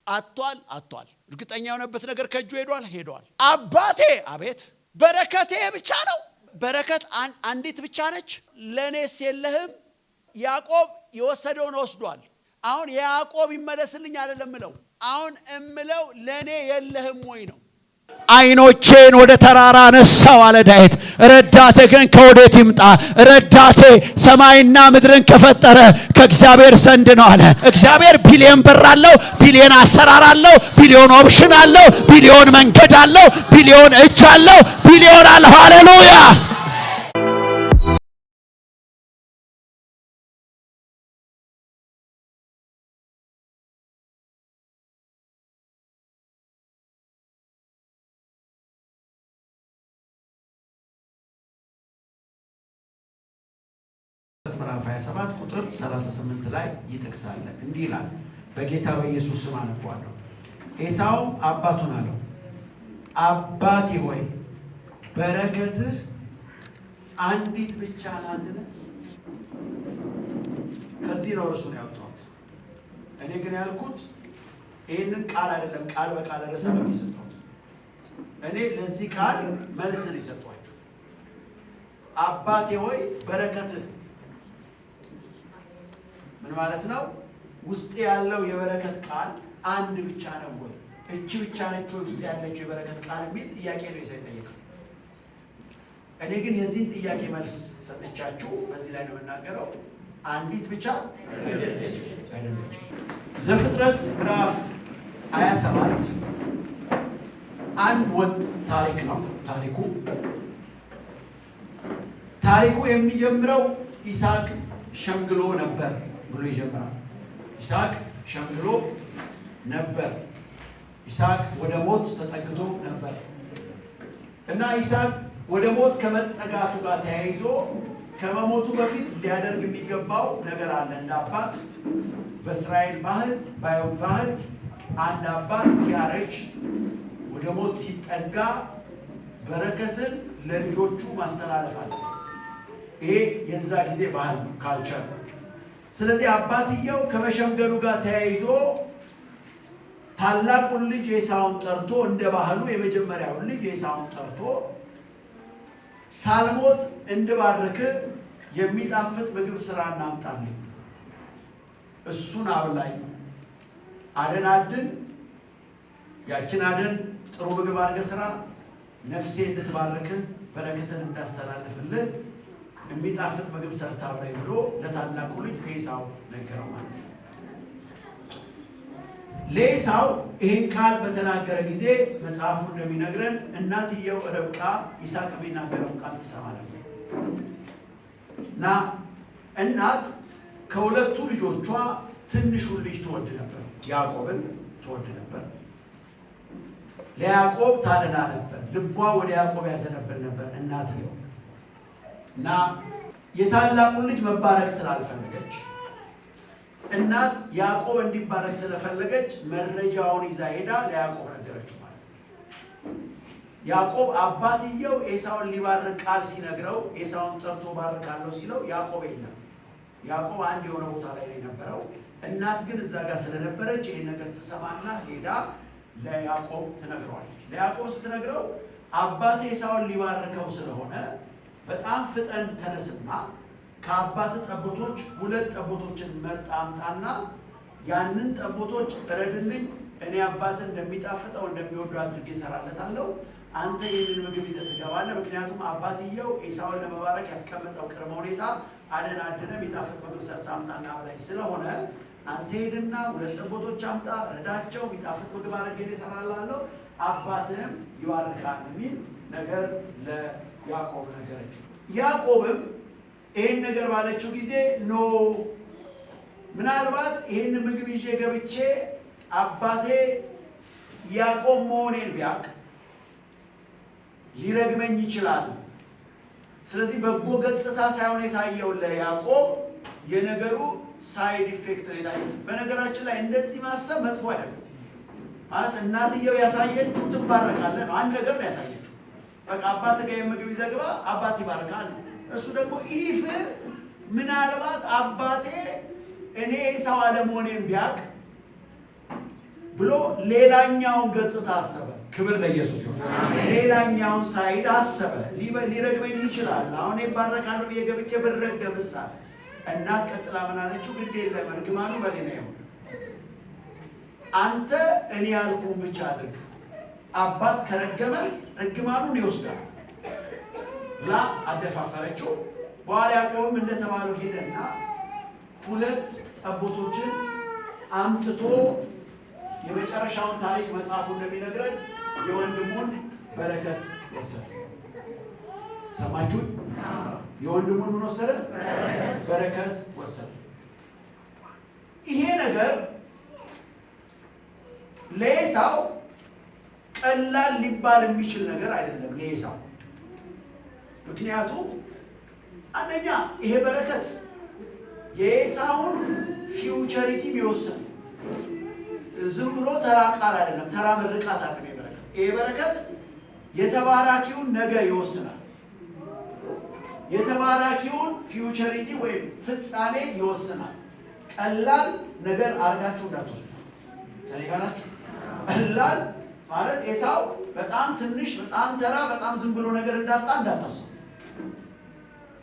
አጥቷል እርግጠኛ የሆነበት ነገር ከእጁ ሄዷል አባቴ አቤት በረከቴ ብቻ ነው በረከት አንዲት ብቻ ነች ለኔስ የለህም ያዕቆብ የወሰደውን ወስዷል አሁን ያዕቆብ ይመለስልኝ አይደለም ምለው አሁን እምለው ለኔ የለህም ወይ ነው አይኖቼን ወደ ተራራ ነሳው አለ ዳዊት ረዳቴ ግን ከወዴት ይምጣ ረዳቴ ሰማይና ምድርን ከፈጠረ ከእግዚአብሔር ዘንድ ነው አለ እግዚአብሔር ቢሊዮን ብር አለው ቢሊዮን አሰራር አለው ቢሊዮን ኦፕሽን አለው ቢሊዮን መንገድ አለው ቢሊዮን እጅ አለው ቢሊዮን አለ ሃሌሉያ ምዕራፍ 27 ቁጥር 38 ላይ ይጥቅሳል እንዲህ ይላል በጌታ በኢየሱስ ስም አነባለሁ ኤሳው አባቱን አለው አባቴ ሆይ በረከትህ አንዲት ብቻ ናትን ከዚህ ነው እርሱን ያወጣሁት እኔ ግን ያልኩት ይሄንን ቃል አይደለም ቃል በቃል ርዕሰ ነው የሰጠሁት እኔ ለዚህ ቃል መልስ ነው የሰጠኋችሁ አባቴ ሆይ በረከትህ ምን ማለት ነው ውስጥ ያለው የበረከት ቃል አንድ ብቻ ነው ወይ እቺ ብቻ ነች ውስጥ ያለችው የበረከት ቃል የሚል ጥያቄ ነው የሰጠየቀው እኔ ግን የዚህ ጥያቄ መልስ ሰጥቻችሁ በዚህ ላይ ነው የምናገረው አንዲት ብቻ አይደለች ዘፍጥረት ምዕራፍ 27 አንድ ወጥ ታሪክ ነው ታሪኩ የሚጀምረው ይስሐቅ ሸምግሎ ነበር ብሎ ይጀምራል ይስሐቅ ሸምግሎ ነበር ይስሐቅ ወደ ሞት ተጠግቶ ነበር እና ይስሐቅ ወደ ሞት ከመጠጋቱ ጋር ተያይዞ ከመሞቱ በፊት ሊያደርግ የሚገባው ነገር አለ እንደ አባት በእስራኤል ባህል በአይሁድ ባህል አንድ አባት ሲያረጅ ወደ ሞት ሲጠጋ በረከትን ለልጆቹ ማስተላለፍ አለበት ይሄ የዛ ጊዜ ባህል ነው ካልቸር ስለዚህ አባትየው ከመሸምገሉ ጋር ተያይዞ ታላቁን ልጅ ኤሳውን ጠርቶ እንደ ባህሉ የመጀመሪያውን ልጅ ኤሳውን ጠርቶ ሳልሞት እንድባርክ የሚጣፍጥ ምግብ ስራና አምጣልኝ እሱን አብላኝ አደን ያችን አደን ጥሩ ምግብ አድርገህ ስራ ነፍሴ እንድትባርክ በረከትን እንዳስተላልፍልህ የሚጣፍጥ ምግብ ሰርታ አብላኝ ብሎ ለታላቁ ልጅ ኤሳው ነገረው ማለት ነው ለኤሳው ይሄን ቃል በተናገረ ጊዜ መጽሐፉ እንደሚነግረን እናትየው ርብቃ ይስሐቅ የሚናገረው ቃል ትሰማ ነበር እና እናት ከሁለቱ ልጆቿ ትንሹን ልጅ ትወድ ነበር ያዕቆብን ትወድ ነበር ለያዕቆብ ታደላ ነበር ልቧ ወደ ያዕቆብ ያዘነብል ነበር እናትየው እና የታላቁን ልጅ መባረክ ስላልፈለገች እናት ያዕቆብ እንዲባረክ ስለፈለገች መረጃውን ይዛ ሄዳ ለያዕቆብ ነገረችው ማለት ነው ያዕቆብ አባትየው ኤሳውን ሊባርክ ቃል ሲነግረው ኤሳውን ጠርቶ ባርካለሁ ሲለው ያዕቆብ የለም ያዕቆብ አንድ የሆነ ቦታ ላይ ነበረው እናት ግን እዛ ጋር ስለነበረች ይሄን ነገር ተሰማና ሄዳ ለያዕቆብ ትነግረዋለች ለያዕቆብ ስትነግረው አባቴ ኤሳውን ሊባርከው ስለሆነ በጣም ፍጠን ተነስና ከአባት ጠቦቶች ሁለት ጠቦቶችን መርጣ አምጣና ያንን ጠቦቶች ረድልኝ እኔ አባት እንደሚጣፍጠው እንደሚወደው አድርጌ እሰራለታለሁ አንተ ይሄንን ምግብ ይዘህ ትገባለህ ምክንያቱም አባትየው ኤሳውን ለመባረክ ያስቀመጠው ቅድመ ሁኔታ አደን የሚጣፍጥ ምግብ ሰርታ አምጣና አብላኝ ስለሆነ አንተ ሄድና ሁለት ጠቦቶች አምጣ ረዳቸው የሚጣፍጥ ምግብ አድርጌ እሰራለታለሁ አባትህም ይባርካል የሚል ነገር ለያዕቆብ ነገረችው ያዕቆብም ይሄን ነገር ባለችው ጊዜ ኖ ምናልባት ይሄን ምግብ ይዤ ገብቼ አባቴ ያዕቆብ መሆኔን ቢያውቅ ሊረግመኝ ይችላል ስለዚህ በጎ ገጽታ ሳይሆን የታየው ለያዕቆብ የነገሩ ሳይድ ኢፌክት ነው የታየው በነገራችን ላይ እንደዚህ ማሰብ መጥፎ አይደለም ማለት እናትየው ያሳየችው ትባረካለህ ነው አንድ ነገር ነው ያሳየችው በቃ አባቴ ጋር ምግብ ይዘግባ አባቴ ይባረካል እሱ ደግሞ ኢፍ ምናልባት አባቴ እኔ ኤሳው አለመሆኔን ቢያውቅ ብሎ ሌላኛውን ገጽታ አሰበ። ክብር ለኢየሱስ ይሁን። ሌላኛውን ሳይድ አሰበ። ሊረግመኝ ይችላል፣ አሁን ይባረካሉ ብዬ ገብቼ ብረገምሳ። እናት ቀጥላ ምን አለችው? ግድ የለም እርግማኑ በኔ ነው ይሁን፣ አንተ እኔ ያልኩህን ብቻ አድርግ። አባት ከረገመ እርግማኑን ይወስዳል ብላ አደፋፈረችው። በኋላ ያዕቆብም እንደተባለው ሄደና 2 ጠቦቶችን አምጥቶ የመጨረሻውን ታሪክ መጽሐፉ እንደሚነግረን የወንድሙን በረከት ወሰደ። ሰማችሁ? የወንድሙን ምን ወሰደ? በረከት ወሰደ። ይሄ ነገር ለኤሳው ቀላል ሊባል የሚችል ነገር አይደለም ለኤሳው። ምክንያቱም አንደኛ ይሄ በረከት የኤሳውን ፊውቸሪቲ ቢወስን ዝም ብሎ ተራ ቃል አይደለም፣ ተራ ምርቃት አይደለም። ይሄ በረከት የተባራኪውን ነገ ይወስናል። የተባራኪውን ፊውቸሪቲ ወይም ፍጻሜ ይወስናል። ቀላል ነገር አድርጋችሁ እንዳትወስዱ። ከኔ ጋር ናችሁ? ቀላል ማለት ኤሳው በጣም ትንሽ፣ በጣም ተራ፣ በጣም ዝም ብሎ ነገር እንዳጣ እንዳታስቡ።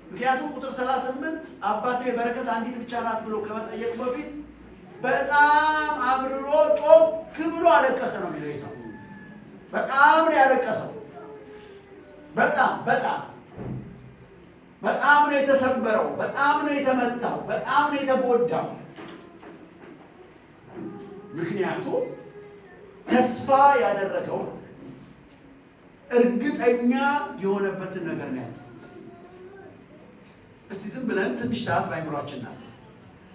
ምክንያቱም ቁጥር 38 አባቴ በረከት አንዲት ብቻ ናት ብሎ ከመጠየቁ በፊት በጣም አብርሮ ጮክ ብሎ አለቀሰ ነው የሚለው ኤሳው። በጣም ነው ያለቀሰው። በጣም ነው የተሰበረው። በጣም ነው የተመታው። በጣም ነው የተጎዳው። ምክንያቱም ተስፋ ያደረገው እርግጠኛ የሆነበትን ነገር ነው ያጣው። እስቲ ዝም ብለን ትንሽ ሰዓት ባይምሯችን እናስብ።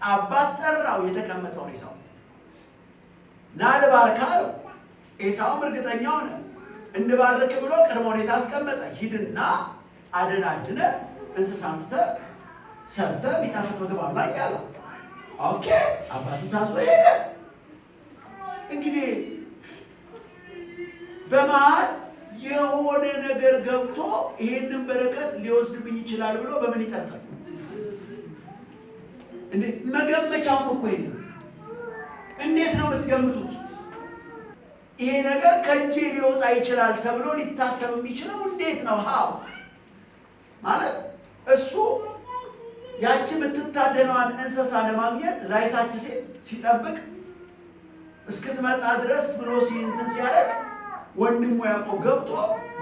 አባት ጠራው የተቀመጠውን ኤሳው ና ልባርክ አለው። ኤሳውም እርግጠኛ ሆነ። እንድባርክ ብሎ ቅድመ ሁኔታ አስቀመጠ። ሂድና አደናድነ እንስሳ አምጥተህ ሰርተህ የሚጣፍጥ ምግብ አብላኝ አለው። ኦኬ፣ አባቱ ታዞ ሄደ። እንግዲህ በመሃል የሆነ ነገር ገብቶ ይሄንን በረከት ሊወስድብኝ ይችላል ብሎ በምን ይጠርጣል እንዴ? መገመቻው እኮ የለም። እንዴት ነው የምትገምቱት? ይሄ ነገር ከእጄ ሊወጣ ይችላል ተብሎ ሊታሰብ የሚችለው እንዴት ነው? ሃው ማለት እሱ ያቺ የምትታደነዋን እንስሳ ለማግኘት ላይታች ሲጠብቅ እስክትመጣ ድረስ ብሎ እንትን ሲያደርግ ወንድሙ ያዕቆብ ገብቶ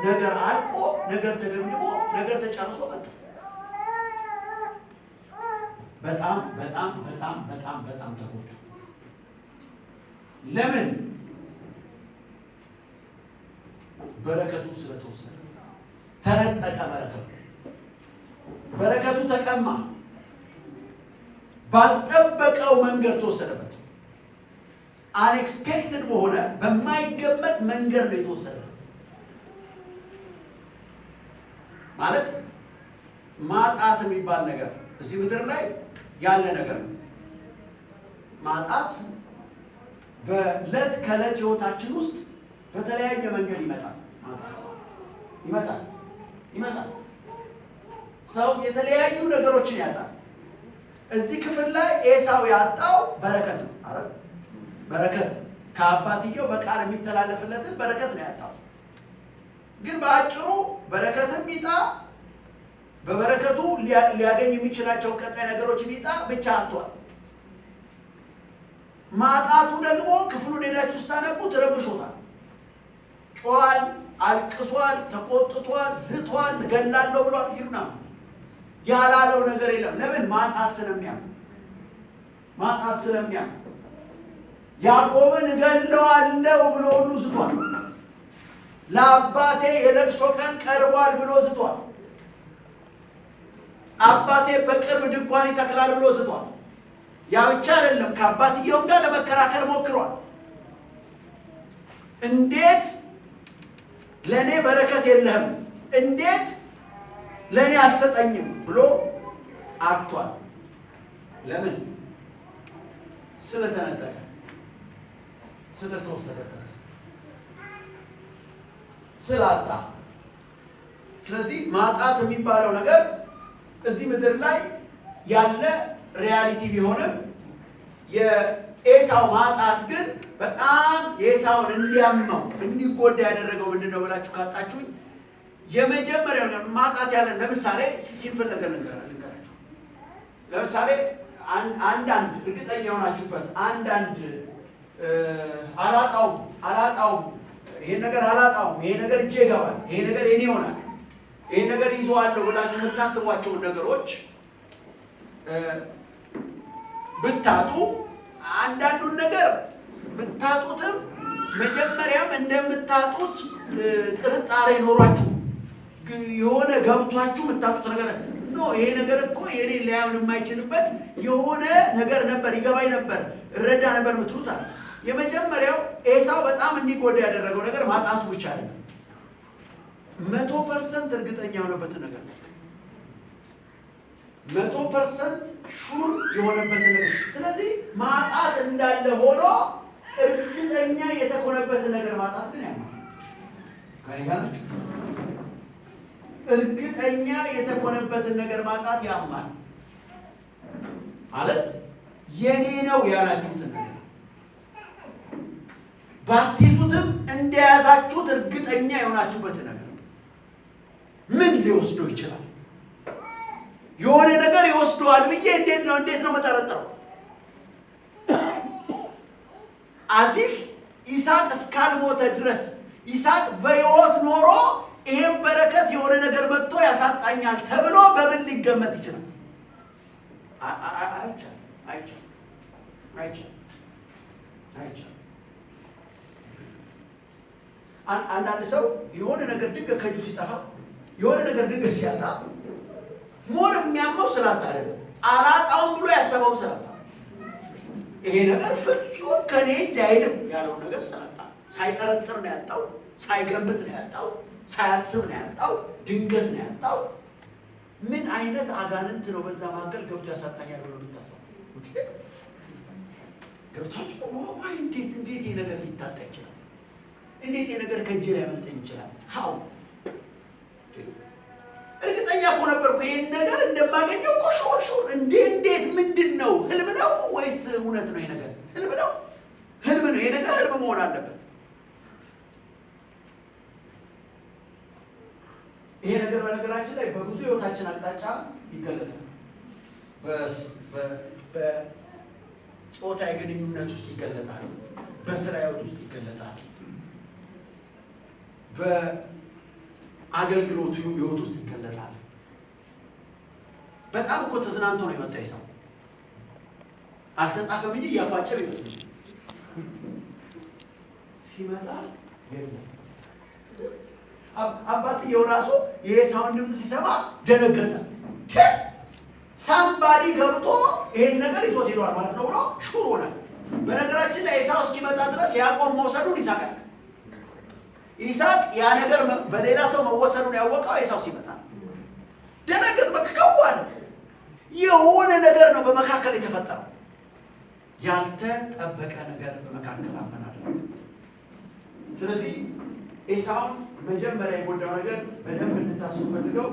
ነገር አልቆ ነገር ተገምግሞ ነገር ተጨርሶ መጣ። በጣም ተጎዳ። ለምን? በረከቱ ስለተወሰደ ተነጠቀ። በረከቱ ተቀማ። ባልጠበቀው መንገድ ተወሰደበት። አንኤክስፔክትድ በሆነ በማይገመት መንገድ ነው የተወሰደበት። ማለት ማጣት የሚባል ነገር እዚህ ምድር ላይ ያለ ነገር ነው። ማጣት በዕለት ከዕለት ህይወታችን ውስጥ በተለያየ መንገድ ይመጣል። ማጣት ይመጣል። ሰው የተለያዩ ነገሮችን ያጣል። እዚህ ክፍል ላይ ኤሳው ያጣው በረከት ነው አይደል? በረከት ከአባትየው በቃል የሚተላለፍለትን በረከት ነው ያጣው። ግን በአጭሩ በረከትም ይጣ፣ በበረከቱ ሊያገኝ የሚችላቸው ቀጣይ ነገሮችን ይጣ ብቻ አጥቷል። ማጣቱ ደግሞ ክፍሉን ሄዳችሁ ስታነቡት ረብሾታል። ጮሃል፣ አልቅሷል፣ ተቆጥቷል፣ ዝቷል፣ እገላለሁ ብሏል። ይሉና ያላለው ነገር የለም። ለምን? ማጣት ስለሚያም ያዕቆብን እገለዋለሁ ብሎ ሁሉ ዝቷል። ለአባቴ የለቅሶ ቀን ቀርቧል ብሎ ዝቷል። አባቴ በቅርብ ድንኳን ይተክላል ብሎ ዝቷል። ያ ብቻ አይደለም፣ ከአባትየውም ጋር ለመከራከር ሞክሯል። እንዴት ለእኔ በረከት የለህም፣ እንዴት ለእኔ አሰጠኝም ብሎ አጥቷል። ለምን? ስለተነጠቀ፣ ስለተወሰደበት፣ ስላጣ። ስለዚህ ማጣት የሚባለው ነገር እዚህ ምድር ላይ ያለ ሪያሊቲ ቢሆንም የኤሳው ማጣት ግን በጣም ኤሳውን እንዲያመው እንዲጎዳ ያደረገው ምንድነው ብላችሁ ካጣችሁኝ የመጀመሪያው ነገር ማጣት ያለ ለምሳሌ ሲምፕል ነገር ልንገራችሁ። ለምሳሌ አንዳንድ እርግጠኛ የሆናችሁበት አንዳንድ አላጣውም ይሄን ነገር አላጣውም፣ ይሄ ነገር እጄ ይገባል፣ ይሄ ነገር የኔ ይሆናል፣ ይሄ ነገር ይዘዋለሁ ብላችሁ የምታስቧቸውን ነገሮች ብታጡ አንዳንዱን ነገር ብታጡትም መጀመሪያም እንደምታጡት ጥርጣሬ ኖሯችሁ የሆነ ገብቷችሁ የምታጡት ነገር ነው። ይሄ ነገር እኮ የኔ ሊያዩን የማይችልበት የሆነ ነገር ነበር፣ ይገባኝ ነበር፣ እረዳ ነበር ምትሉት አለ። የመጀመሪያው ኤሳው በጣም እንዲጎዳ ያደረገው ነገር ማጣቱ ብቻ አይደለም፣ 100% እርግጠኛ የሆነበት ነገር ነው። 100% ሹር የሆነበት ነገር። ስለዚህ ማጣት እንዳለ ሆኖ እርግጠኛ የተኮነበት ነገር ማጣት ግን ያማል። ከኔ ጋር ናችሁ? እርግጠኛ የተኮነበትን ነገር ማጣት ያማል ማለት የኔ ነው ያላችሁትን ነገር ባትይዙትም እንደያዛችሁት እርግጠኛ የሆናችሁበት ነገር ምን ሊወስደው ይችላል? የሆነ ነገር ይወስደዋል ብዬ እንዴት ነው መጠረጥረው? አዚፍ ይስሐቅ እስካልሞተ ድረስ ይስሐቅ በሕይወት ኖሮ ይሄን በረከት የሆነ ነገር መጥቶ ያሳጣኛል ተብሎ በምን ሊገመት ይችላል? አይቻልም። አንዳንድ ሰው የሆነ ነገር ድንገት ከእጁ ሲጠፋ የሆነ ነገር ድንገት ሲያጣ ሞር የሚያመው ስላጣ አይደለም፣ አላጣውም ብሎ ያሰበው ስላጣ። ይሄ ነገር ፍጹም ከኔ እጅ አይሄድም ያለውን ነገር ስላጣ፣ ሳይጠረጥር ነው ያጣው፣ ሳይገምት ነው ያጣው፣ ሳያስብ ነው ያጣው፣ ድንገት ነው ያጣው። ምን አይነት አጋንንት ነው በዛ መካከል ገብቶ ያሳጣኛል ብሎ የሚታሰብ ገብታችሁ ዋይ እንዴት ይሄ ነገር ሊታጣ ይችላል? እንዴት ይሄ ነገር ከእጄ ላይ ያመልጠኝ ይችላል? ሀው እርግጠኛ እኮ ነበርኩ ይሄን ነገር እንደማገኘው እኮ ሹር እንዴት ምንድን ነው? ህልም ነው ወይስ እውነት ነው? ይሄ ነገር ህልም ነው። ይሄ ነገር ህልም መሆን አለበት። ይሄ ነገር በነገራችን ላይ በብዙ ህይወታችን አቅጣጫ ይገለጣል። በጾታዊ ግንኙነት ውስጥ ይገለጣል። በስራ ህይወት ውስጥ ይገለጣል። በአገልግሎቱ ህይወት ውስጥ ይገለጣል። በጣም እኮ ተዝናንቶ ነው የመጣ ሰው አልተጻፈም እንጂ እያፏጨር ይመስላል። ሲመጣ የለም አባትየው ራሱ የኤሳውን ድምፅ ሲሰማ ደነገጠ። ሳምባዲ ገብቶ ይሄን ነገር ይዞት ሄዷል ማለት ነው ብሎ ሹር ሆነ። በነገራችን ላይ ኤሳው እስኪመጣ ድረስ ያዕቆብ መውሰዱን ይስሐቅ ያ ነገር በሌላ ሰው መወሰዱን ያወቀው ኤሳው ሲመጣ ደነገጥ። በቃ ከዋለ የሆነ ነገር ነው በመካከል የተፈጠረው። ያልተጠበቀ ነገር በመካከል አመናል። ስለዚህ ኤሳውን መጀመሪያ የጎዳው ነገር በደንብ እንድታስቡ ፈልገው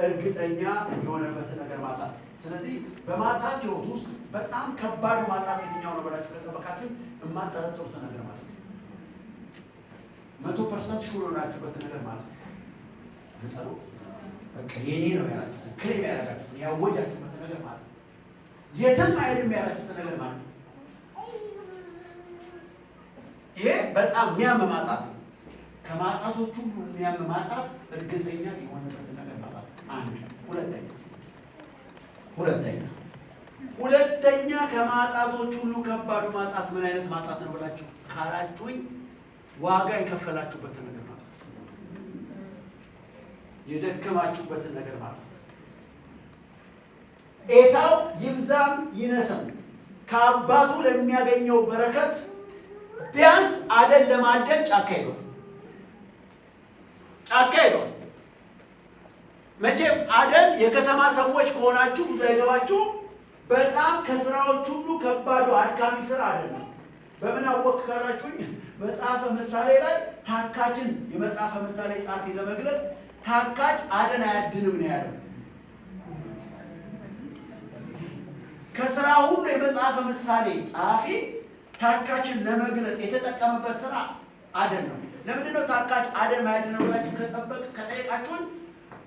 እርግጠኛ የሆነበትን ነገር ማጣት። ስለዚህ በማጣት ህይወት ውስጥ በጣም ከባዱ ማጣት የትኛው ነው ብላችሁ ከጠበቃችሁ የማጠረጥሩት ነገር ማጣት፣ 100% ሹር ሆናችሁበት ነገር ማጣት። ግልጽ ነው። በቃ የኔ ነው ያላችሁት ክሬም ያደረጋችሁት ያወጃችሁበት ነገር ማጣት፣ የትም አይሄድም ያላችሁት ነገር ማጣት። ይሄ በጣም የሚያም ማጣት ነው። ከማጣቶቹ ሁሉ የሚያም ማጣት እርግጠኛ የሆነበት ነገር ማጣት አንድ። ሁለተኛ ከማጣቶቹ ሁሉ ከባዱ ማጣት ምን አይነት ማጣት ነው ብላችሁ ካላችሁኝ ዋጋ የከፈላችሁበትን ነገር ማጣት፣ የደከማችሁበትን ነገር ማጣት። ኤሳው ይብዛም ይነስም ከአባቱ ለሚያገኘው በረከት ቢያንስ አደን ለማደን ጫካ ሄዷል። መቼም አደን የከተማ ሰዎች ከሆናችሁ ብዙ አይገባችሁ። በጣም ከስራዎች ሁሉ ከባዱ አድካሚ ስራ አይደለም። በምን አወቅ ካላችሁኝ መጽሐፈ ምሳሌ ላይ ታካችን የመጽሐፈ ምሳሌ ጻፊ ለመግለጥ ታካች አደን አያድንም ነው ያለው። ከስራ ሁሉ የመጽሐፈ ምሳሌ ጻፊ ታካችን ለመግለጥ የተጠቀመበት ስራ አደን ነው። ለምንድን ነው ታካች አደን ማያድነው ብላችሁ ከጠየቃችሁን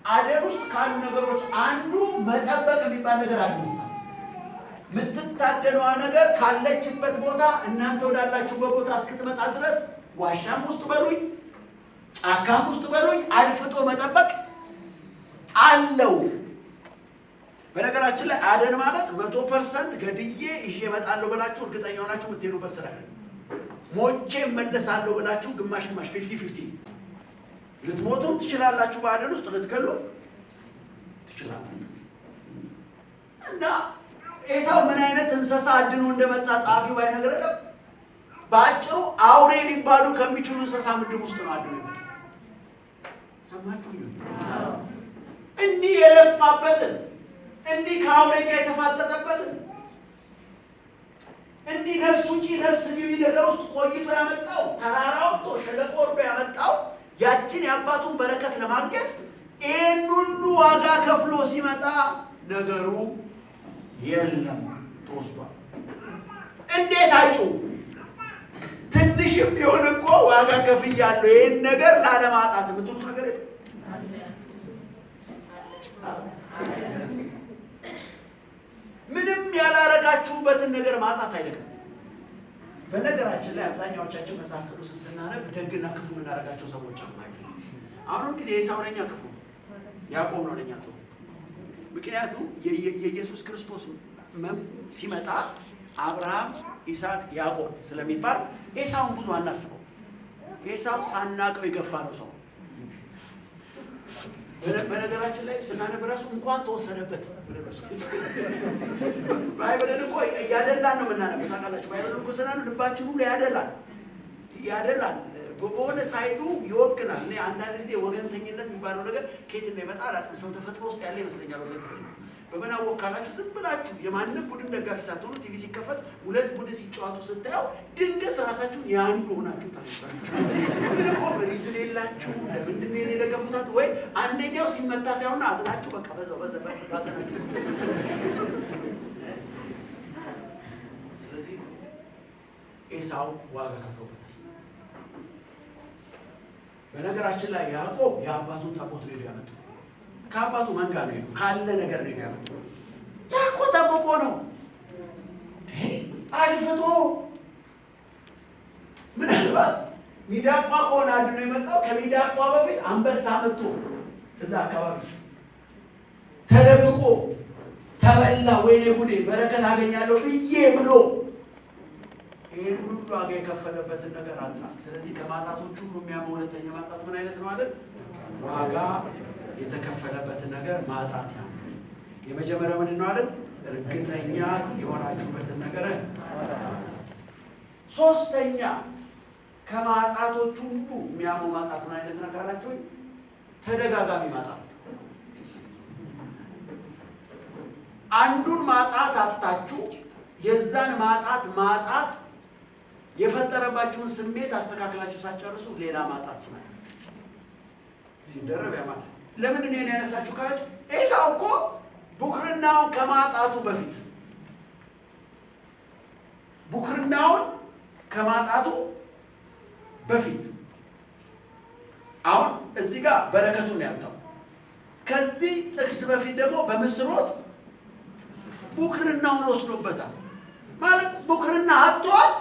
አደን ውስጥ ካሉ ነገሮች አንዱ መጠበቅ የሚባል ነገር አለ። የምትታደነዋ ነገር ካለችበት ቦታ እናንተ ወዳላችሁበት ቦታ እስክትመጣ ድረስ ዋሻም ውስጥ በሉኝ ጫካም ውስጥ በሉኝ አድፍጦ መጠበቅ አለው። በነገራችን ላይ አደን ማለት 100% ገድዬ ይዤ እመጣለሁ ብላችሁ እርግጠኛ ሆናችሁ የምትሄዱበት ስራ አይደለም። ሞቼ እመለሳለሁ ብላችሁ ግማሽ 50-50 ልትሞቱም ትችላላችሁ። በአደን ውስጥ ልትገሉ ትችላላችሁ። እና ኤሳው ምን አይነት እንስሳ አድኖ እንደመጣ ጸሐፊው ባይነግረንም በአጭሩ አውሬ ሊባሉ ከሚችሉ እንስሳ ምድብ ውስጥ ነው አድኖ የመጣ። ሰማችሁ? እንዲህ የለፋበትን እንዲህ ከአውሬ ጋር የተፋጠጠበትን እንዲህ ነፍስ ውጪ ነፍስ ግቢ ነገር ውስጥ ቆይቶ ያመጣው ተራራ ወጥቶ ሸለቆ ወርዶ ያመጣው ያችን የአባቱን በረከት ለማግኘት ይህን ሁሉ ዋጋ ከፍሎ ሲመጣ ነገሩ የለም ተወስዷል። እንዴት አጩ ትንሽም ቢሆን እኮ ዋጋ ከፍያለሁ ይህን ነገር ላለማጣት የምትሉት ነገር የለም። ምንም ያላረጋችሁበትን ነገር ማጣት አይደለም። በነገራችን ላይ አብዛኛዎቻችን መጽሐፍ ቅዱስን ስናነብ ደግና ክፉ የምናደርጋቸው ሰዎች አማኝ። አሁንም ጊዜ ኤሳው ለኛ ክፉ፣ ያዕቆብ ነው ለኛ ጥሩ። ምክንያቱም የኢየሱስ ክርስቶስ ሲመጣ አብርሃም፣ ይስሐቅ፣ ያዕቆብ ስለሚባል ኤሳውን ብዙ አናስበው። ኤሳው ሳናቀው የገፋ ነው ሰው። በነገራችን ላይ ስናነብ ራሱ እንኳን ተወሰነበት ባይብልን እኮ ያደላል ነው የምናነበው። ታውቃላችሁ ባይብልን እኮ ስናነብ ልባችን ሁሉ ያደላል በሆነ ሳይዱ ይወግናል። እኔ አንዳንድ ጊዜ ወገንተኝነት የሚባለው ነገር ከየት እንደሚመጣ አላውቅም። ሰው ተፈጥሮ ውስጥ ያለ ይመስለኛል ወገንተኝነት። በምን አወቃላችሁ? ዝም ብላችሁ የማንም ቡድን ደጋፊ ሳትሆኑ ቲቪ ሲከፈት ሁለት ቡድን ሲጫወቱ ስታየው ድንገት ራሳችሁን የአንዱ ሆናችሁ ታውቃላችሁ። ምን እኮ ሪዝን የላችሁ። ለምንድን ነው የደገፉት? ወይ አንደኛው ሲመታ ታዩና አዝናችሁ በቃ በዛው ባዘናችሁ። ስለዚህ ኤሳው ዋጋ ከፍሎበታል። በነገራችን ላይ ያዕቆብ የአባቱን ጠቦት ነው ያመጣው። ከአባቱ መንጋ ነው ሄዱ ካለ ነገር ነው ያመጣው። ያዕቆብ ጠብቆ ነው አድፍጦ ምናልባት ሚዳቋ ከሆነ አድኖ የመጣው ከሚዳቋ በፊት አንበሳ መጥቶ እዛ አካባቢ ተደብቆ ተበላ። ወይኔ ጉዴ በረከት አገኛለሁ ብዬ ብሎ ይህን ሁሉ ዋጋ የከፈለበትን ነገር አጣ። ስለዚህ ከማጣቶቹ ሁሉ የሚያመው ሁለተኛ ማጣት ምን አይነት ነው አይደል? ዋጋ የተከፈለበትን ነገር ማጣት ነው። የመጀመሪያው ምንድን ነው አይደል? እርግጠኛ የሆናችሁበትን ነገር ማጣት። ሶስተኛ ከማጣቶቹ ሁሉ የሚያመው ማጣት ምን አይነት ነው ካላችሁ ተደጋጋሚ ማጣት። አንዱን ማጣት አጣችሁ የዛን ማጣት የፈጠረባችሁን ስሜት አስተካክላችሁ ሳትጨርሱ ሌላ ማጣት ሲመጣ ሲደረብ ያማል። ለምንድን ነው ያነሳችሁ ካላችሁ ኤሳው እኮ ቡክርናውን ከማጣቱ በፊት አሁን እዚህ ጋር በረከቱን ያጣው። ከዚህ ጥቅስ በፊት ደግሞ በምስር ወጥ ቡክርናውን ወስዶበታል። ማለት ቡክርና አጥቷል።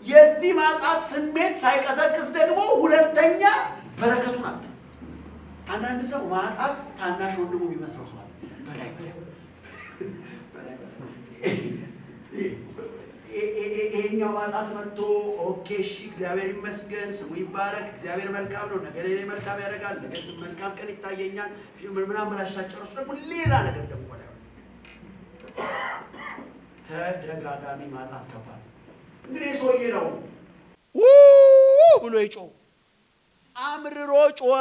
የዚህ ማጣት ስሜት ሳይቀዘቅዝ ደግሞ ሁለተኛ በረከቱን አጣ። አንዳንድ ሰው ማጣት ታናሽ ወንድሙ የሚመስለው ሰው አለ። በላይ ይሄኛው ማጣት መጥቶ ኦኬ እሺ እግዚአብሔር ይመስገን ስሙ ይባረክ እግዚአብሔር መልካም ነው ነገ ላይ መልካም ያደርጋል ነገ መልካም ቀን ይታየኛል ምናምን ብላችሁ ሳትጨርሱ ደግሞ ሌላ ነገር ደግሞ ተደጋጋሚ ማጣት ከባድ። እንግዲህ ሰውዬ ነው ብሎ ይጮህ አምርሮ ጮኸ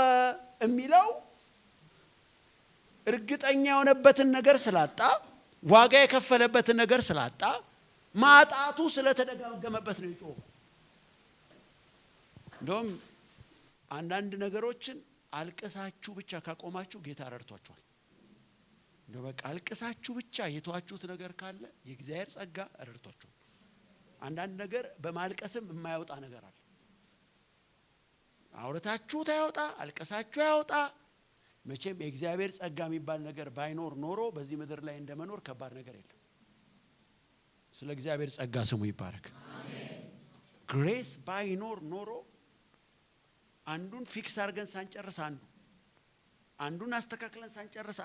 የሚለው እርግጠኛ የሆነበትን ነገር ስላጣ ዋጋ የከፈለበትን ነገር ስላጣ ማጣቱ ስለተደጋገመበት ነው ይጮህ። እንደውም አንዳንድ ነገሮችን አልቀሳችሁ ብቻ ካቆማችሁ ጌታ ረድቷችኋል። እንደው በቃ አልቀሳችሁ ብቻ የተዋችሁት ነገር ካለ የእግዚአብሔር ጸጋ ረድቷችኋል። አንዳንድ ነገር በማልቀስም የማይወጣ ነገር አለ። አውርታችሁ ታይወጣ አልቀሳችሁ ያወጣ። መቼም የእግዚአብሔር ጸጋ የሚባል ነገር ባይኖር ኖሮ በዚህ ምድር ላይ እንደመኖር ከባድ ነገር የለም። ስለ እግዚአብሔር ጸጋ ስሙ ይባረክ። አሜን። ግሬስ ባይኖር ኖሮ አንዱን ፊክስ አድርገን ሳንጨርስ አንዱን አስተካክለን ሳንጨርስ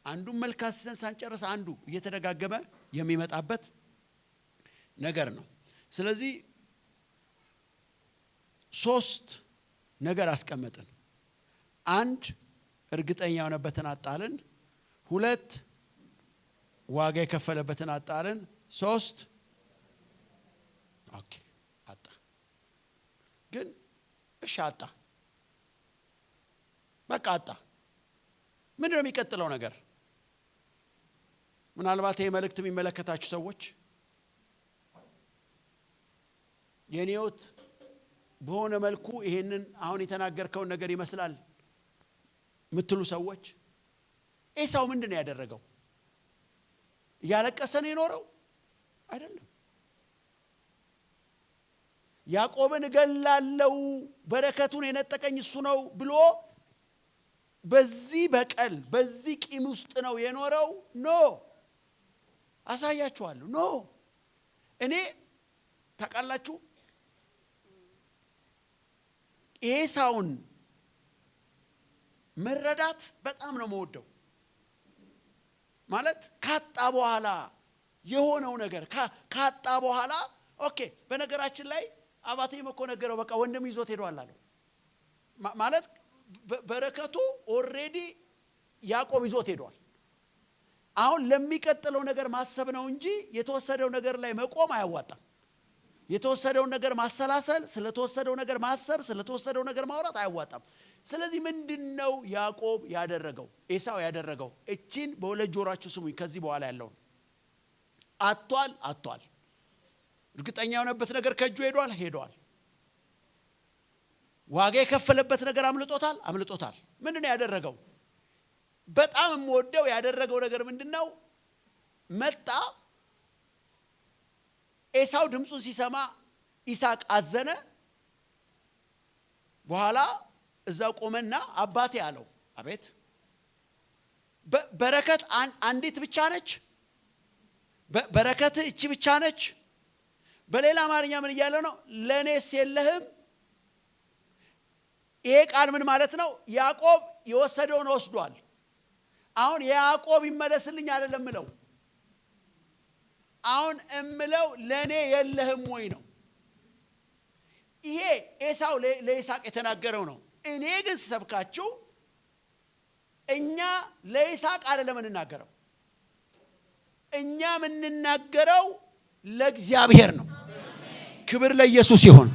አንዱን መልካስን ሳንጨርስ አንዱ እየተደጋገመ የሚመጣበት ነገር ነው። ስለዚህ 3 ነገር አስቀመጥን። 1 እርግጠኛ የሆነበትን አጣልን። 2 ዋጋ የከፈለበትን አጣልን። 3 ኦኬ አጣ። ግን እሺ አጣ፣ በቃ አጣ። ምንድነው የሚቀጥለው ነገር? ምናልባት ይሄ መልእክት የሚመለከታችሁ ሰዎች የኔውት በሆነ መልኩ ይሄንን አሁን የተናገርከውን ነገር ይመስላል ምትሉ ሰዎች ኤሳው ምንድነው ያደረገው? ያለቀሰ ነው የኖረው አይደለም። ያዕቆብን እገላለሁ በረከቱን የነጠቀኝ እሱ ነው ብሎ በዚህ በቀል በዚህ ቂም ውስጥ ነው የኖረው። ኖ አሳያችኋለሁ። ኖ እኔ ታውቃላችሁ ኤሳውን መረዳት በጣም ነው የምወደው። ማለት ካጣ በኋላ የሆነው ነገር ካጣ በኋላ ኦኬ። በነገራችን ላይ አባቴም እኮ ነገረው፣ በቃ ወንድም ይዞት ሄዷል አለው። ማለት በረከቱ ኦሬዲ ያዕቆብ ይዞት ሄዷል። አሁን ለሚቀጥለው ነገር ማሰብ ነው እንጂ የተወሰደው ነገር ላይ መቆም አያዋጣም። የተወሰደው ነገር ማሰላሰል፣ ስለተወሰደው ነገር ማሰብ፣ ስለተወሰደው ነገር ማውራት አያዋጣም። ስለዚህ ምንድነው ያዕቆብ ያደረገው? ኤሳው ያደረገው እቺን በሁለት ጆሮአችሁ ስሙኝ። ከዚህ በኋላ ያለው አጥቷል። እርግጠኛ የሆነበት ነገር ከእጁ ሄዷል። ዋጋ የከፈለበት ነገር አምልጦታል። ምንድነው ያደረገው? በጣም የምወደው ያደረገው ነገር ምንድነው? መጣ። ኤሳው ድምጹን ሲሰማ ይስሐቅ አዘነ። በኋላ እዛው ቆመና አባቴ አለው። አቤት በረከት አንዲት ብቻ ነች። በረከት እቺ ብቻ ነች። በሌላ አማርኛ ምን እያለው ነው? ለኔስ የለህም። ይሄ ቃል ምን ማለት ነው? ያዕቆብ የወሰደውን ወስዷል። አሁን ያዕቆብ ይመለስልኝ አይደለም ምለው። አሁን እምለው ለኔ የለህም ወይ ነው። ይሄ ኤሳው ለይስሐቅ የተናገረው ነው። እኔ ግን ሰብካችሁ እኛ ለይስሐቅ አይደለም እንናገረው። እኛ የምንናገረው ለእግዚአብሔር ነው። ክብር ለኢየሱስ ይሁን።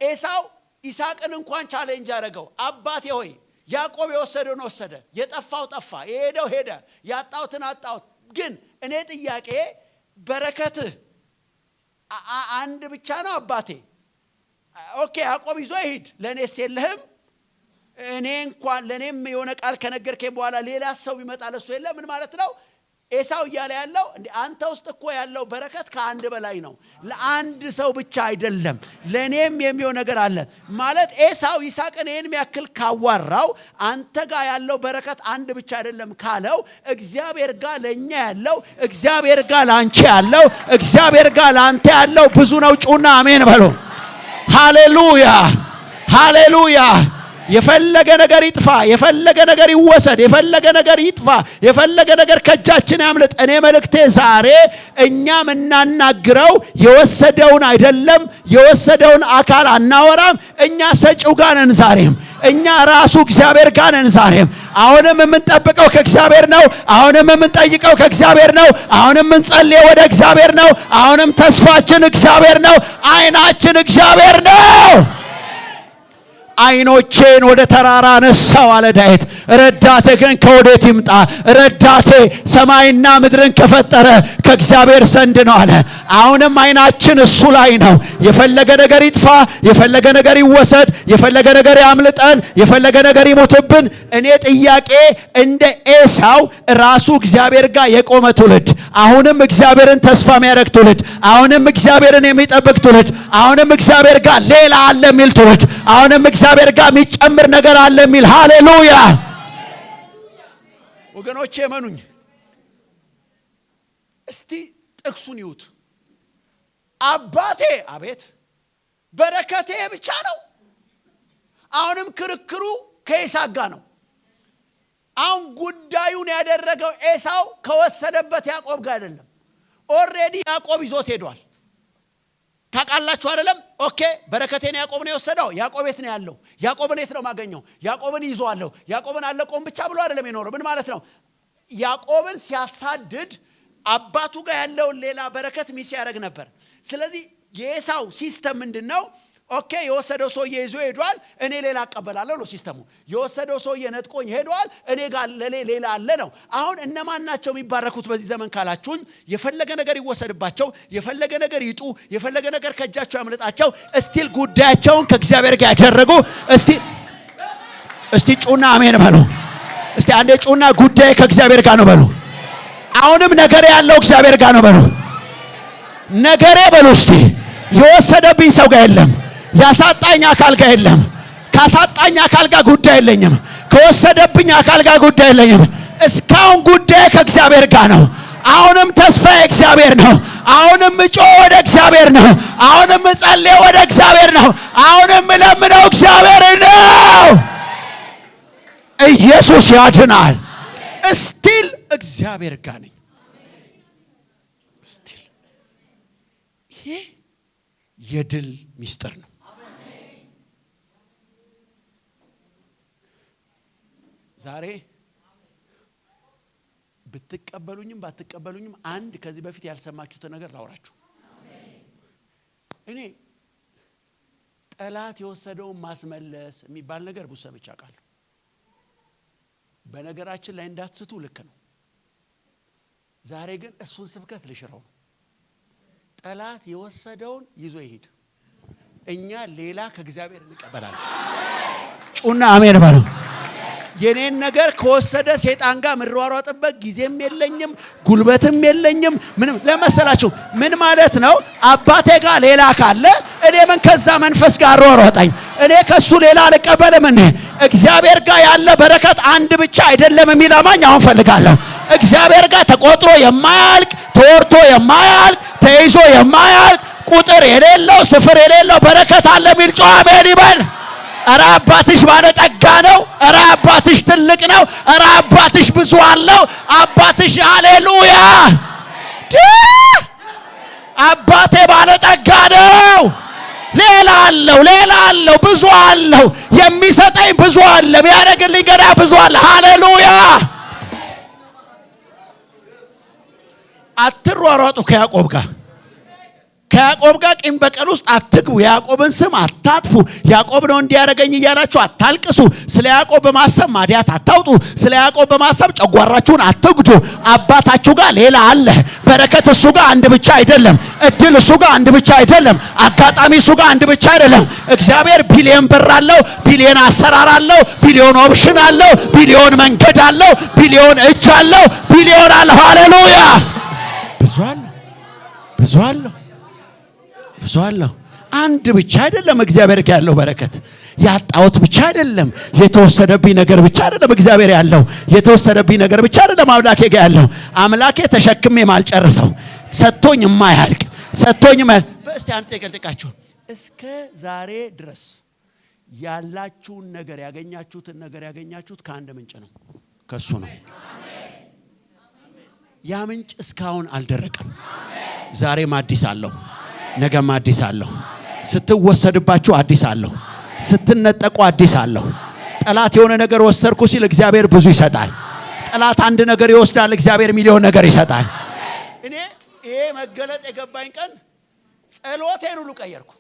ኤሳው ይስሐቅን እንኳን ቻሌንጅ አደረገው። አባቴ ሆይ ያዕቆብ የወሰደውን ወሰደ፣ የጠፋው ጠፋ፣ የሄደው ሄደ፣ ያጣሁትን አጣሁት። ግን እኔ ጥያቄ በረከትህ አንድ ብቻ ነው አባቴ። ኦኬ ያዕቆብ ይዞ ይሄድ፣ ለኔስ የለህም። እኔ እንኳን ለኔም የሆነ ቃል ከነገርከኝ በኋላ ሌላ ሰው ቢመጣ ለሱ የለ። ምን ማለት ነው? ኤሳው እያለ ያለው እንዴ አንተ ውስጥ እኮ ያለው በረከት ከአንድ በላይ ነው። ለአንድ ሰው ብቻ አይደለም፣ ለኔም የሚሆን ነገር አለ ማለት። ኤሳው ይስሐቅን ይሄን የሚያክል ካዋራው አንተ ጋር ያለው በረከት አንድ ብቻ አይደለም ካለው፣ እግዚአብሔር ጋር ለኛ ያለው፣ እግዚአብሔር ጋር ላንቺ ያለው፣ እግዚአብሔር ጋር ላንተ ያለው ብዙ ነው። ጩና አሜን በሉ። ሃሌሉያ ሃሌሉያ። የፈለገ ነገር ይጥፋ፣ የፈለገ ነገር ይወሰድ፣ የፈለገ ነገር ይጥፋ፣ የፈለገ ነገር ከእጃችን ያምልጥ። እኔ መልእክቴ ዛሬ እኛ ምናናግረው የወሰደውን አይደለም፣ የወሰደውን አካል አናወራም። እኛ ሰጪው ጋር ነን ዛሬም፣ እኛ ራሱ እግዚአብሔር ጋር ነን ዛሬም። አሁንም የምንጠብቀው ከእግዚአብሔር ነው። አሁንም የምንጠይቀው ከእግዚአብሔር ነው። አሁንም የምንጸልየው ወደ እግዚአብሔር ነው። አሁንም ተስፋችን እግዚአብሔር ነው። አይናችን እግዚአብሔር ነው። አይኖቼን ወደ ተራራ ነሳው አለ ዳዊት። ረዳቴ ግን ከወዴት ይምጣ? ረዳቴ ሰማይና ምድርን ከፈጠረ ከእግዚአብሔር ዘንድ ነው አለ። አሁንም አይናችን እሱ ላይ ነው። የፈለገ ነገር ይጥፋ፣ የፈለገ ነገር ይወሰድ፣ የፈለገ ነገር ያምልጠን፣ የፈለገ ነገር ይሞትብን፣ እኔ ጥያቄ እንደ ኤሳው ራሱ እግዚአብሔር ጋር የቆመ ትውልድ፣ አሁንም እግዚአብሔርን ተስፋ የሚያደርግ ትውልድ፣ አሁንም እግዚአብሔርን የሚጠብቅ ትውልድ፣ አሁንም እግዚአብሔር ጋር ሌላ አለ የሚል ትውልድ፣ አሁንም እግዚአብሔር ጋር የሚጨምር ነገር አለ የሚል ሃሌሉያ። ወገኖቼ እመኑኝ፣ እስቲ ጥቅሱን ይዩት። አባቴ አቤት በረከቴ ብቻ ነው። አሁንም ክርክሩ ከኤሳው ጋር ነው። አሁን ጉዳዩን ያደረገው ኤሳው ከወሰደበት ያዕቆብ ጋር አይደለም። ኦልሬዲ ያዕቆብ ይዞት ሄዷል። ታውቃላችሁ አይደለም? ኦኬ በረከቴን ያዕቆብ ነው የወሰደው። ያዕቆብ የት ነው ያለው? ያዕቆብን የት ነው ማገኘው? ያዕቆብን ይዟለሁ። ያዕቆብን አለቆም ብቻ ብሎ አይደለም የኖረው። ምን ማለት ነው? ያዕቆብን ሲያሳድድ አባቱ ጋር ያለውን ሌላ በረከት ሚስ ያደርግ ነበር። ስለዚህ የኤሳው ሲስተም ምንድነው? ኦኬ የወሰደው ሰውዬ ይዞ ሄዷል፣ እኔ ሌላ አቀበላለሁ ነው ሲስተሙ። የወሰደው ሰውዬ ነጥቆኝ ሄዷል፣ እኔ ጋር ሌላ አለ ነው። አሁን እነማን ናቸው የሚባረኩት በዚህ ዘመን ካላችሁኝ፣ የፈለገ ነገር ይወሰድባቸው፣ የፈለገ ነገር ይጡ፣ የፈለገ ነገር ከእጃቸው ያምልጣቸው፣ እስቲል ጉዳያቸውን ከእግዚአብሔር ጋር ያደረጉ እስቲ ጩና አሜን በሉ። እስቲ አንዴ ጩና ጉዳይ ከእግዚአብሔር ጋር ነው በሉ። አሁንም ነገር ያለው እግዚአብሔር ጋር ነው በሉ። ነገሬ በሉ እስቲ የወሰደብኝ ሰው ጋር የለም። ያሳጣኝ አካል ጋር የለም። ካሳጣኝ አካል ጋር ጉዳይ የለኝም። ከወሰደብኝ አካል ጋር ጉዳይ የለኝም። እስካሁን ጉዳይ ከእግዚአብሔር ጋር ነው። አሁንም ተስፋዬ እግዚአብሔር ነው። አሁንም እጮ ወደ እግዚአብሔር ነው። አሁንም እጸልይ ወደ እግዚአብሔር ነው። አሁንም ለምነው እግዚአብሔር ነው። ኢየሱስ ያድናል። እስቲል እግዚአብሔር ጋር ነኝ። እስቲል ይሄ የድል ሚስጥር ነው። ዛሬ ብትቀበሉኝም ባትቀበሉኝም አንድ ከዚህ በፊት ያልሰማችሁትን ነገር ላውራችሁ። እኔ ጠላት የወሰደውን ማስመለስ የሚባል ነገር ብዙ ሰምቼ አውቃለሁ። በነገራችን ላይ እንዳትስቱ ልክ ነው። ዛሬ ግን እሱን ስብከት ልሽረው ነው። ጠላት የወሰደውን ይዞ ይሄድ፣ እኛ ሌላ ከእግዚአብሔር እንቀበላለን። ጩና አሜን በሉ። የኔን ነገር ከወሰደ ሰይጣን ጋር ምሯሯጥበት ጊዜም የለኝም ጉልበትም የለኝም። ምንም ለመሰላችሁ ምን ማለት ነው? አባቴ ጋር ሌላ ካለ እኔ ምን ከዛ መንፈስ ጋር ሯሯጣኝ? እኔ ከሱ ሌላ አልቀበልም። እኔ እግዚአብሔር ጋር ያለ በረከት አንድ ብቻ አይደለም የሚል አማኝ አሁን ፈልጋለሁ። እግዚአብሔር ጋር ተቆጥሮ የማያልቅ ተወርቶ የማያልቅ ተይዞ የማያልቅ ቁጥር የሌለው ስፍር የሌለው በረከት አለ የሚል ጮህ አሜን ይበል። ኧረ አባትሽ ባለጠጋ ነው። ኧረ አባትሽ ትልቅ ነው። ኧረ አባትሽ ብዙ አለው። አባትሽ ሃሌሉያ አባቴ ባለጠጋ ነው። ሌላ አለው ብዙ አለው። የሚሰጠኝ ብዙ አለ። የሚያደርግልኝ ገና ብዙ አለ። ሃሌሉያ አትሯሯጡ ከያዕቆብ ጋር ቂም በቀል ውስጥ አትግቡ። ያዕቆብን ስም አታጥፉ። ያዕቆብ ነው እንዲያረገኝ እያላችሁ አታልቅሱ። ስለ ያዕቆብ በማሰብ ማዲያት አታውጡ። ስለ ያዕቆብ በማሰብ ጨጓራችሁን አትግዱ። አባታችሁ ጋር ሌላ አለ። በረከት እሱ ጋር አንድ ብቻ አይደለም። እድል እሱ ጋር አንድ ብቻ አይደለም። አጋጣሚ እሱ ጋር አንድ ብቻ አይደለም። እግዚአብሔር ቢሊዮን ብር አለው፣ ቢሊዮን አሰራር አለው፣ ቢሊዮን ኦፕሽን አለው፣ ቢሊዮን መንገድ አለው፣ ቢሊዮን እጅ አለው፣ ቢሊዮን አለው። ሃሌሉያ ብዙ አለው። አንድ ብቻ አይደለም። እግዚአብሔር ጋር ያለው በረከት ያጣውት ብቻ አይደለም። የተወሰደብኝ ነገር ብቻ አይደለም። እግዚአብሔር ያለው የተወሰደብኝ ነገር ብቻ አይደለም። አምላኬ ጋር ያለው አምላኬ ተሸክሜ ማልጨርሰው ሰጥቶኝ የማያልቅ በእስቲ አንተ ይገልጥቃችሁ እስከ ዛሬ ድረስ ያላችሁን ነገር ያገኛችሁትን ነገር ያገኛችሁት ከአንድ ምንጭ ነው፣ ከሱ ነው። ያ ምንጭ እስካሁን አልደረቀም። ዛሬም አዲስ አለው፣ ነገም አዲስ አለው። ስትወሰድባችሁ አዲስ አለው፣ ስትነጠቁ አዲስ አለው። ጠላት የሆነ ነገር ወሰርኩ ሲል እግዚአብሔር ብዙ ይሰጣል። ጠላት አንድ ነገር ይወስዳል፣ እግዚአብሔር ሚሊዮን ነገር ይሰጣል። እኔ ይሄ መገለጥ የገባኝ ቀን ጸሎቴን ሁሉ ቀየርኩ።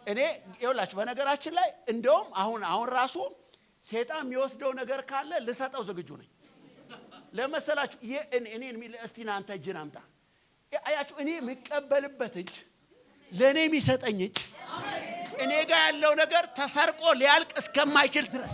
እኔ ይኸውላችሁ በነገራችን ላይ እንደውም አሁን ራሱ ሰይጣን የሚወስደው ነገር ካለ ልሰጠው ዝግጁ ነኝ። ለመሰላችሁ እኔ እስቲ እናንተ እጅን አምጣ። አያችሁ እኔ የምቀበልበት እጅ ለኔ የሚሰጠኝ እጅ እኔ ጋር ያለው ነገር ተሰርቆ ሊያልቅ እስከማይችል ድረስ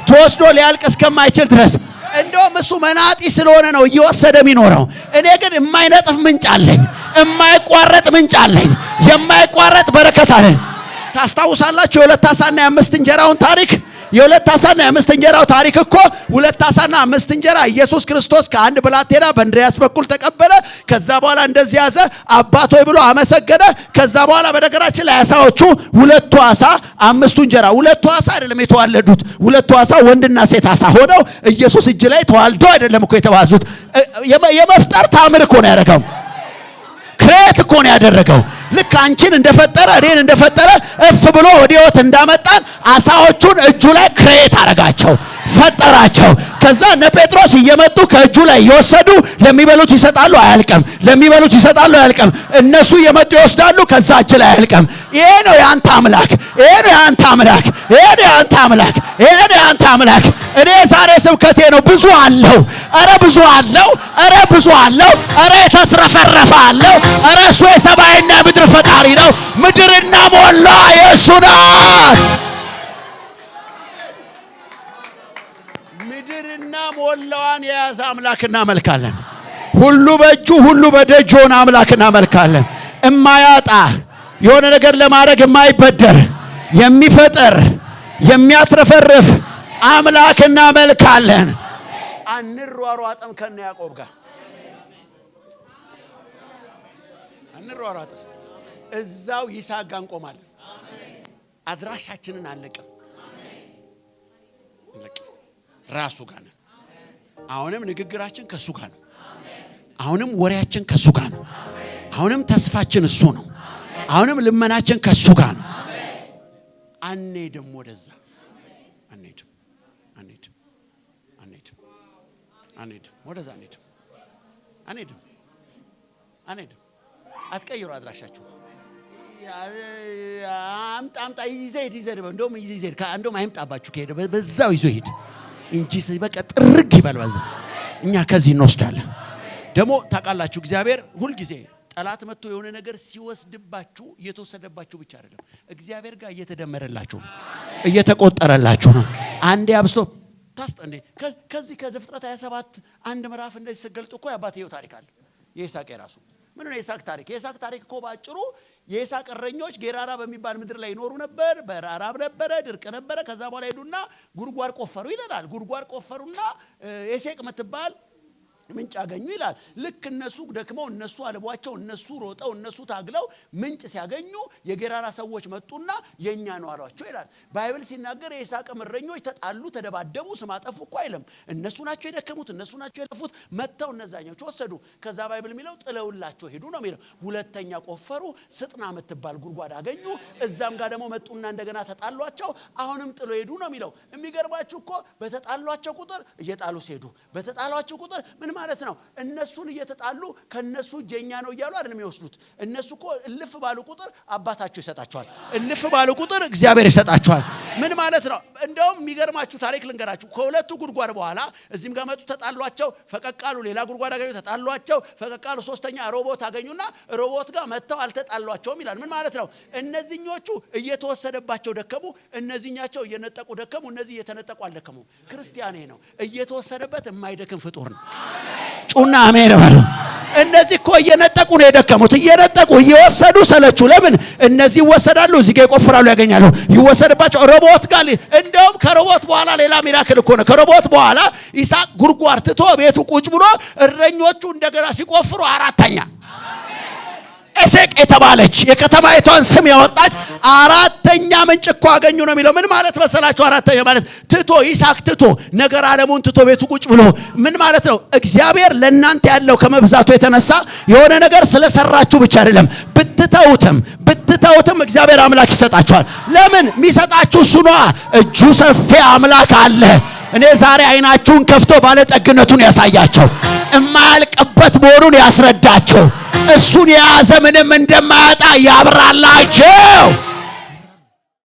ተወስዶ ሊያልቅ እስከማይችል ድረስ እንደውም እሱ መናጢ ስለሆነ ነው እየወሰደ የሚኖረው። እኔ ግን የማይነጥፍ ምንጭ አለኝ፣ የማይቋረጥ ምንጭ አለኝ፣ የማይቋረጥ በረከት አለኝ። ታስታውሳላችሁ የሁለት ዓሣና የአምስት እንጀራውን ታሪክ? የሁለት ዓሣና የአምስት እንጀራው ታሪክ እኮ ሁለት ዓሣና አምስት እንጀራ ኢየሱስ ክርስቶስ ከአንድ ብላቴና በእንድርያስ በኩል ተቀበለ። ከዛ በኋላ እንደዚህ ያዘ፣ አባት ሆይ ብሎ አመሰገነ። ከዛ በኋላ በነገራችን ላይ ዓሣዎቹ ሁለቱ ዓሣ አምስቱ እንጀራ፣ ሁለቱ ዓሣ አይደለም የተዋለዱት፣ ሁለቱ ዓሣ ወንድና ሴት ዓሣ ሆነው ኢየሱስ እጅ ላይ ተዋልደው አይደለም እኮ የተባዙት። የመፍጠር ታምር እኮ ነው ያደረገው። ክሬት እኮ ነው ያደረገው። ልክ አንቺን እንደፈጠረ እኔን እንደፈጠረ እፍ ብሎ ወደ ሕይወት እንዳመጣን ዓሣዎቹን እጁ ላይ ክሬት አረጋቸው፣ ፈጠራቸው። ከዛ እነ ጴጥሮስ እየመጡ ከእጁ ላይ እየወሰዱ ለሚበሉት ይሰጣሉ፣ አያልቅም። ለሚበሉት ይሰጣሉ፣ አያልቅም። እነሱ እየመጡ ይወስዳሉ፣ ከዛ እጅ ላይ አያልቅም። ይሄ ነው ያንተ አምላክ፣ ይሄ ነው ያንተ አምላክ፣ ይሄ ነው ያንተ አምላክ፣ ይሄ ነው ያንተ አምላክ። እኔ ዛሬ ስብከቴ ነው ብዙ አለው፣ ኧረ ብዙ አለው፣ ኧረ ብዙ አለው፣ ኧረ የተትረፈረፈ አለው። ኧረ እሱ የሰማይና ምድር ፈጣሪ ነው። ምድርና ሞላ የእሱ ናት። ምድርና ሞላዋን የያዘ አምላክ እናመልካለን። ሁሉ በእጁ ሁሉ በደጁ ሆነ አምላክ እናመልካለን። እማያጣ የሆነ ነገር ለማድረግ የማይበደር የሚፈጠር የሚያትረፈርፍ አምላክ እናመልካለን። አንሯሯጥም ከነ ያዕቆብ ጋር አንሯሯጥም። እዛው ይስሐቅ ጋር እንቆማለን። አድራሻችንን አንለቅም። ራሱ ጋር ነው። አሁንም ንግግራችን ከሱ ጋር ነው። አሁንም ወሬያችን ከሱ ጋር ነው። አሁንም ተስፋችን እሱ ነው። አሁንም ልመናችን ከሱ ጋር ነው። አንሄድም፣ ወደዛ አንሄድም፣ አንሄድም፣ አንሄድም፣ አንሄድም፣ ወደዛ አንሄድም፣ አንሄድም፣ አንሄድም። አትቀይሩ አድራሻችሁ። አምጣ ይዘህ እንደውም ይዘህ እንደውም አይምጣባችሁ። ከሄደ በዛው ይዞ ሄድ እንጂ በቃ ጥርግ ይበል። በዛ እኛ ከዚህ እንወስዳለን። ደግሞ ታውቃላችሁ እግዚአብሔር ሁልጊዜ ጠላት መጥቶ የሆነ ነገር ሲወስድባችሁ እየተወሰደባችሁ ብቻ አይደለም፣ እግዚአብሔር ጋር እየተደመረላችሁ ነው፣ እየተቆጠረላችሁ ነው። አንዴ አብስቶ ታስጠንዴ ከዚህ ከዘፍጥረት 27 አንድ ምዕራፍ እንደዚህ ሲገልጥ እኮ ያባቴው ታሪክ አለ። የይስሐቅ የራሱ ምን ነው የይስሐቅ ታሪክ? የይስሐቅ ታሪክ እኮ ባጭሩ የይስሐቅ እረኞች ጌራራ በሚባል ምድር ላይ ይኖሩ ነበር። በራራብ ነበረ፣ ድርቅ ነበረ። ከዛ በኋላ ሄዱና ጉድጓድ ቆፈሩ ይላል። ጉድጓድ ቆፈሩና ኤሴቅ የምትባል ምንጭ አገኙ ይላል። ልክ እነሱ ደክመው እነሱ አልቧቸው እነሱ ሮጠው እነሱ ታግለው ምንጭ ሲያገኙ የጌራራ ሰዎች መጡና የኛ ነው አሏቸው ይላል። ባይብል ሲናገር የይስሐቅ እረኞች ተጣሉ፣ ተደባደቡ፣ ስም አጠፉ እኮ አይልም። እነሱ ናቸው የደከሙት፣ እነሱ ናቸው የለፉት። መተው እነዛኞች ወሰዱ። ከዛ ባይብል የሚለው ጥለውላቸው ሄዱ ነው የሚለው። ሁለተኛ ቆፈሩ፣ ስጥና የምትባል ጉድጓድ አገኙ። እዛም ጋር ደግሞ መጡና እንደገና ተጣሏቸው፣ አሁንም ጥሎ ሄዱ ነው የሚለው። የሚገርማችሁ እኮ በተጣሏቸው ቁጥር እየጣሉ ሲሄዱ፣ በተጣሏቸው ቁጥር ምን ማለት ነው? እነሱን እየተጣሉ ከነሱ ጀኛ ነው እያሉ አይደለም የሚወስዱት። እነሱ እኮ እልፍ ባሉ ቁጥር አባታቸው ይሰጣቸዋል፣ እልፍ ባሉ ቁጥር እግዚአብሔር ይሰጣቸዋል። ምን ማለት ነው? እንደውም የሚገርማችሁ ታሪክ ልንገራችሁ። ከሁለቱ ጉድጓድ በኋላ እዚህም ጋር መጡ፣ ተጣሏቸው፣ ፈቀቃሉ። ሌላ ጉድጓድ አገኙ፣ ተጣሏቸው፣ ፈቀቃሉ። ሶስተኛ ሮቦት አገኙና ሮቦት ጋር መተው አልተጣሏቸውም ይላል። ምን ማለት ነው? እነዚህኞቹ እየተወሰደባቸው ደከሙ፣ እነዚህኛቸው እየነጠቁ ደከሙ፣ እነዚህ እየተነጠቁ አልደከሙም። ክርስቲያኔ ነው እየተወሰደበት የማይደክም ፍጡር ነው። ጩና አሜን በሉ። እነዚህ እኮ እየነጠቁ ነው የደከሙት። እየነጠቁ እየወሰዱ ሰለቹ። ለምን? እነዚህ ይወሰዳሉ፣ እዚህ ጋር ይቆፍራሉ፣ ያገኛሉ። ይወሰድባቸው ሮቦት ጋር። እንደውም ከሮቦት በኋላ ሌላ ሚራክል እኮ ነው። ከሮቦት በኋላ ይስሐቅ ጉድጓድ ትቶ ቤቱ ቁጭ ብሎ እረኞቹ እንደገና ሲቆፍሩ አራተኛ ኤሴቅ የተባለች የከተማይቷን ስም ያወጣች አራተኛ ምንጭ እኮ አገኙ ነው የሚለው። ምን ማለት መሰላችሁ? አራተኛ ማለት ትቶ ይስሐቅ ትቶ ነገር ዓለሙን ትቶ ቤቱ ቁጭ ብሎ ምን ማለት ነው? እግዚአብሔር ለእናንተ ያለው ከመብዛቱ የተነሳ የሆነ ነገር ስለሰራችሁ ብቻ አይደለም፣ ብትተውትም እግዚአብሔር አምላክ ይሰጣችኋል። ለምን? የሚሰጣችሁ እሱ ነዋ። እጁ ሰፊ አምላክ አለ። እኔ ዛሬ አይናችሁን ከፍቶ ባለጠግነቱን ያሳያቸው፣ የማያልቅበት መሆኑን ያስረዳቸው፣ እሱን የያዘ ምንም እንደማያጣ ያብራላቸው።